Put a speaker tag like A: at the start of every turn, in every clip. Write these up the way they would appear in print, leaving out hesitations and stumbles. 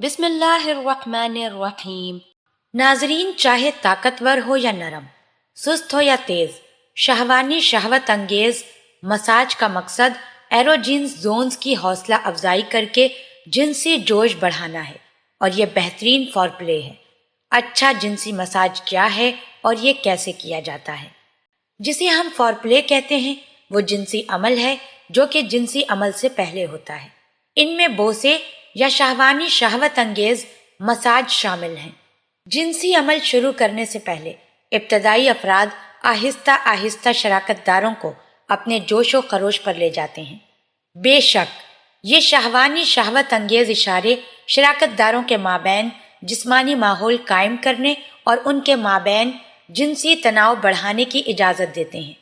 A: بسم اللہ الرحمن الرحیم۔ ناظرین، چاہے طاقتور ہو یا نرم، سست ہو یا تیز، شہوانی شہوت انگیز مساج کا مقصد ایروجینز زونز کی حوصلہ افزائی کر کے جنسی جوش بڑھانا ہے، اور یہ بہترین فور پلے ہے۔ اچھا جنسی مساج کیا ہے اور یہ کیسے کیا جاتا ہے؟ جسے ہم فور پلے کہتے ہیں وہ جنسی عمل ہے جو کہ جنسی عمل سے پہلے ہوتا ہے۔ ان میں بوسے یا شہوانی شہوت انگیز مساج شامل ہیں۔ جنسی عمل شروع کرنے سے پہلے ابتدائی افراد آہستہ آہستہ شراکت داروں کو اپنے جوش و خروش پر لے جاتے ہیں۔ بے شک یہ شہوانی شہوت انگیز اشارے شراکت داروں کے مابین جسمانی ماحول قائم کرنے اور ان کے مابین جنسی تناؤ بڑھانے کی اجازت دیتے ہیں۔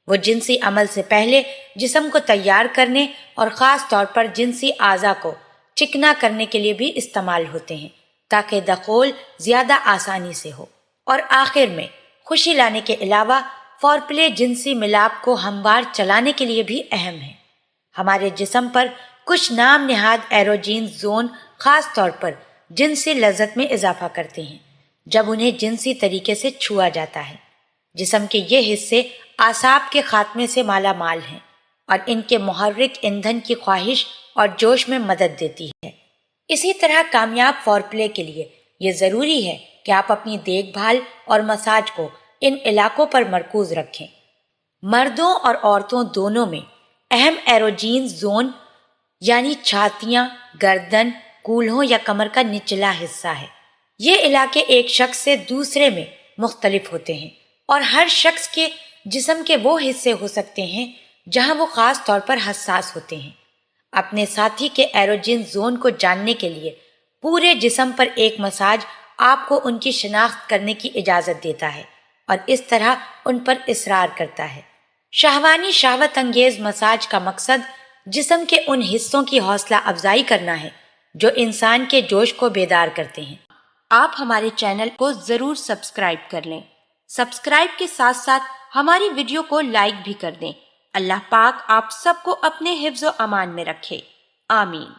A: وہ جنسی عمل سے پہلے جسم کو تیار کرنے اور خاص طور پر جنسی اعضاء کو چکنا کرنے کے لیے بھی استعمال ہوتے ہیں تاکہ دخول زیادہ آسانی سے ہو۔ اور آخر میں خوشی لانے کے علاوہ فور پلے جنسی ملاپ کو ہموار چلانے کے لیے بھی اہم ہے۔ ہمارے جسم پر کچھ نام نہاد ایروجین زون خاص طور پر جنسی لذت میں اضافہ کرتے ہیں جب انہیں جنسی طریقے سے چھوا جاتا ہے۔ جسم کے یہ حصے اعصاب کے خاتمے سے مالا مال ہیں اور ان کے محرک ایندھن کی خواہش اور جوش میں مدد دیتی ہے۔ اسی طرح کامیاب فور پلے کے لیے یہ ضروری ہے کہ آپ اپنی دیکھ بھال اور مساج کو ان علاقوں پر مرکوز رکھیں۔ مردوں اور عورتوں دونوں میں اہم ایروجین زون یعنی چھاتیاں، گردن، کولہوں یا کمر کا نچلا حصہ ہے۔ یہ علاقے ایک شخص سے دوسرے میں مختلف ہوتے ہیں اور ہر شخص کے جسم کے وہ حصے ہو سکتے ہیں جہاں وہ خاص طور پر حساس ہوتے ہیں۔ اپنے ساتھی کے ایروجین زون کو جاننے کے لیے پورے جسم پر ایک مساج آپ کو ان کی شناخت کرنے کی اجازت دیتا ہے اور اس طرح ان پر اصرار کرتا ہے۔ شہوانی شہوت انگیز مساج کا مقصد جسم کے ان حصوں کی حوصلہ افزائی کرنا ہے جو انسان کے جوش کو بیدار کرتے ہیں۔ آپ ہمارے چینل کو ضرور سبسکرائب کر لیں۔ سبسکرائب کے ساتھ ساتھ ہماری ویڈیو کو لائک بھی کر دیں۔ اللہ پاک آپ سب کو اپنے حفظ و امان میں رکھے، آمین۔